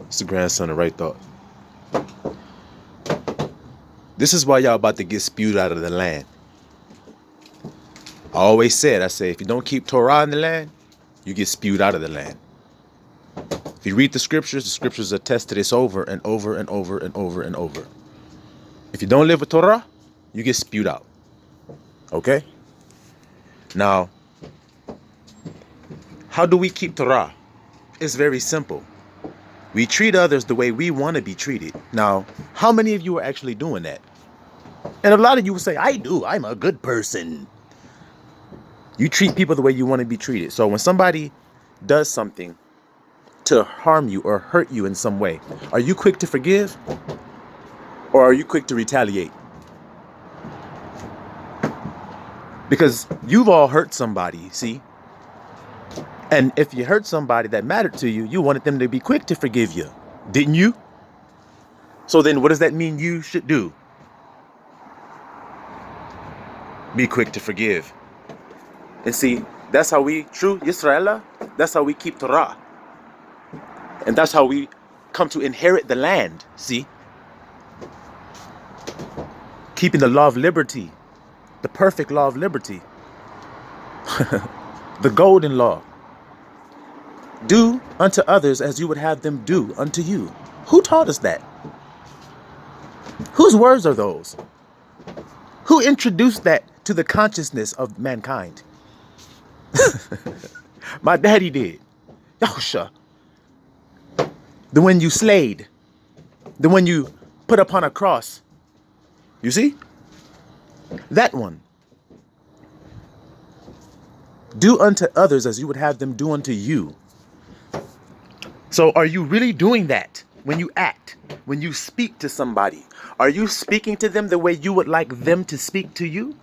It's the grandson of Right Thought. This is why y'all about to get spewed out of the land. I always said, I say, if you don't keep Torah in the land, you get spewed out of the land. If you read the scriptures attest to this over and over and over and over and over. If you don't live with Torah, you get spewed out. Okay? Now, how do we keep Torah? It's very simple. We treat others the way we want to be treated. Now, how many of you are actually doing that? And a lot of you will say, I do. I'm a good person. You treat people the way you want to be treated. So when somebody does something to harm you or hurt you in some way, are you quick to forgive? Or are you quick to retaliate? Because you've all hurt somebody, see? And if you hurt somebody that mattered to you, you wanted them to be quick to forgive you, didn't you? So then what does that mean you should do? Be quick to forgive. And see, that's how we, true Yisrael, that's how we keep Torah. And that's how we come to inherit the land, see? Keeping the law of liberty, the perfect law of liberty, the golden law. Do unto others as you would have them do unto you. Who taught us that? Whose words are those? Who introduced that to the consciousness of mankind? My daddy did. Yahusha. The one you slayed. The one you put upon a cross. You see? That one. Do unto others as you would have them do unto you. So are you really doing that when you act, when you speak to somebody? Are you speaking to them the way you would like them to speak to you?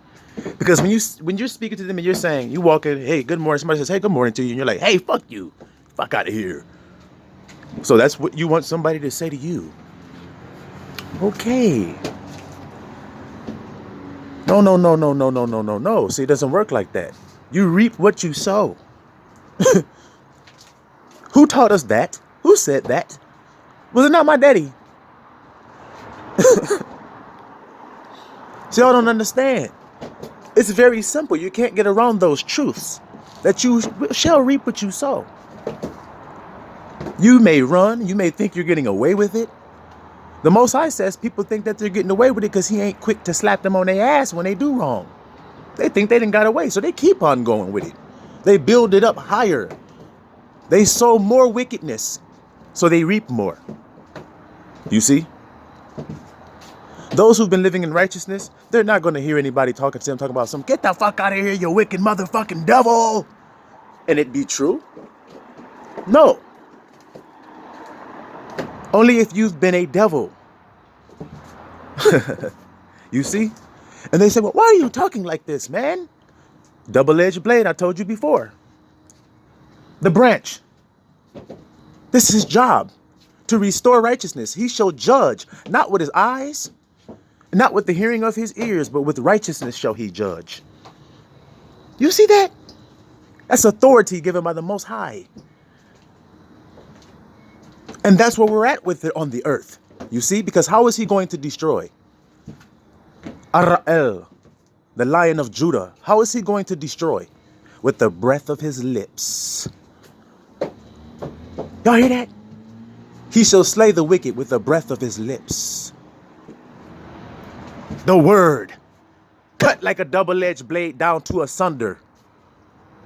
Because when you're speaking to them and you're saying, you walk in, hey, good morning. Somebody says, hey, good morning to you. And you're like, hey, fuck you. Fuck out of here. So that's what you want somebody to say to you. Okay. No. See, it doesn't work like that. You reap what you sow. Who taught us that? Who said that? Was it not my daddy? See, y'all don't understand. It's very simple. You can't get around those truths that you shall reap what you sow. You may run. You may think you're getting away with it. The Most High says people think that they're getting away with it because he ain't quick to slap them on their ass when they do wrong. They think they done got away, so they keep on going with it. They build it up higher. They sow more wickedness, so they reap more. You see? Those who've been living in righteousness, they're not going to hear anybody talking to them, talking about some, get the fuck out of here, you wicked motherfucking devil. And it be true? No. Only if you've been a devil. You see? And they say, well, why are you talking like this, man? Double-edged blade, I told you before. The branch. This is his job, to restore righteousness. He shall judge, not with his eyes, not with the hearing of his ears, but with righteousness shall he judge. You see that? That's authority given by the Most High. And that's where we're at with it on the earth. You see? Because how is he going to destroy? Ara'el, the Lion of Judah. How is he going to destroy? With the breath of his lips. Y'all hear that? He shall slay the wicked with the breath of his lips. The word, cut like a double-edged blade down to asunder,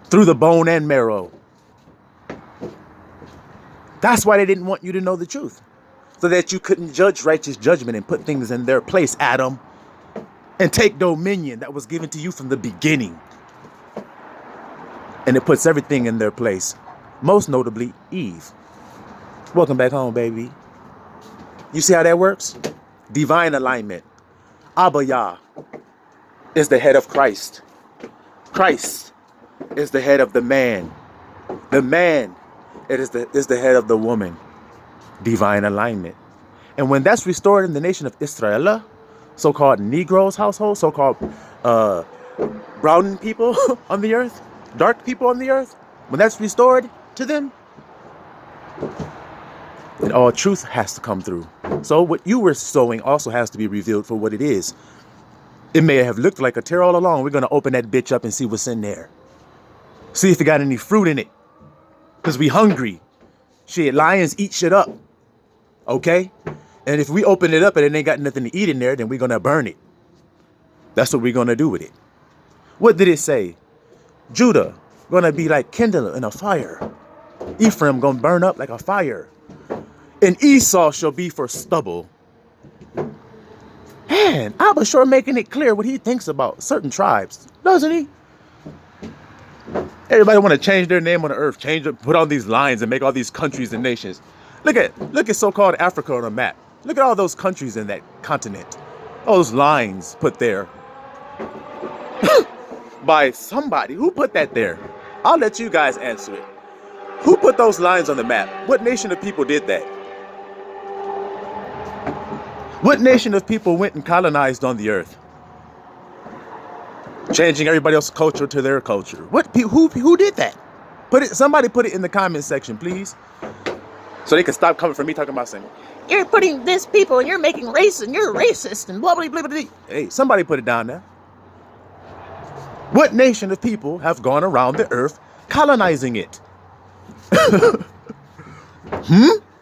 through the bone and marrow. That's why they didn't want you to know the truth, so that you couldn't judge righteous judgment and put things in their place, Adam, and take dominion that was given to you from the beginning. And it puts everything in their place, most notably Eve. Welcome back home, baby. You see how that works? Divine alignment. Abba Yah is the head of Christ. Christ is the head of the man. The man is the head of the woman. Divine alignment. And when that's restored in the nation of Israel, so-called Negroes household, so-called brown people on the earth, dark people on the earth, when that's restored to them, And all truth has to come through. So what you were sowing also has to be revealed for what it is. It may have looked like a tear all along. We're going to open that bitch up and see what's in there. See if it got any fruit in it. Because we hungry. Shit, lions eat shit up. Okay? And if we open it up and it ain't got nothing to eat in there, then we're going to burn it. That's what we're going to do with it. What did it say? Judah going to be like kindling in a fire. Ephraim going to burn up like a fire. And Esau shall be for stubble. Man, Abba sure making it clear what he thinks about certain tribes, doesn't he? Everybody want to change their name on the earth, change it, put on these lines and make all these countries and nations. Look at so-called Africa on a map. Look at all those countries in that continent. All those lines put there by somebody. Who put that there? I'll let you guys answer it. Who put those lines on the map? What nation of people did that? What nation of people went and colonized on the earth? Changing everybody else's culture to their culture. Who did that? Somebody put it in the comment section, please. So they can stop coming from me talking about saying, you're putting this people and you're making race and you're racist and blah, blah, blah, blah. Hey, somebody put it down there. What nation of people have gone around the earth colonizing it?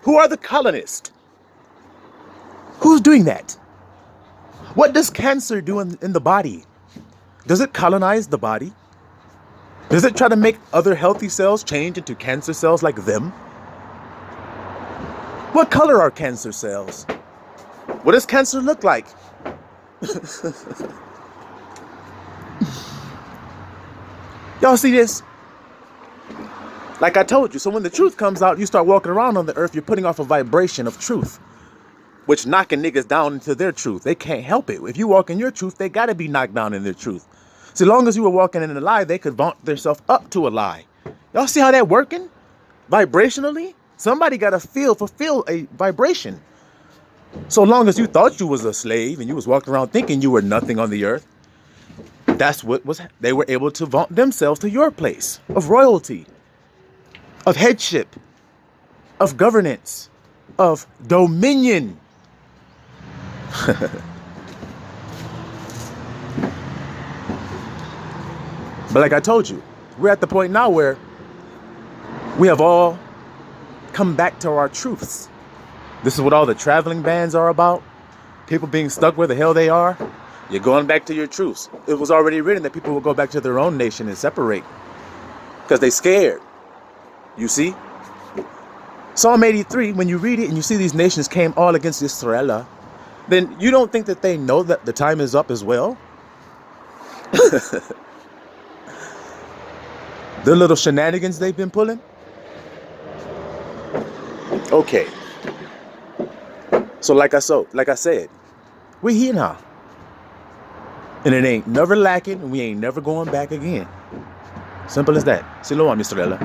Who are the colonists? Who's doing that? What does cancer do in the body? Does it colonize the body? Does it try to make other healthy cells change into cancer cells like them? What color are cancer cells? What does cancer look like? Y'all see this? Like I told you, so when the truth comes out, you start walking around on the earth, you're putting off a vibration of truth, which knocking niggas down into their truth. They can't help it. If you walk in your truth, they got to be knocked down in their truth. So long as you were walking in a lie, they could vaunt themselves up to a lie. Y'all see how that working? Vibrationally? Somebody got to fulfill a vibration. So long as you thought you was a slave and you was walking around thinking you were nothing on the earth, that's what they were able to vaunt themselves to your place of royalty, of headship, of governance, of dominion. But like I told you, we're at the point now where we have all come back to our truths. This is what all the traveling bans are about. People being stuck where the hell they are. You're going back to your truths. It was already written that people will go back to their own nation and separate because they scared. You see? Psalm 83, when you read it and you see these nations came all against Israel, then you don't think that they know that the time is up as well? The little shenanigans they've been pulling? Okay. So like I said, we're here now. And it ain't never lacking, and we ain't never going back again. Simple as that. Siloam, Mr. Ella.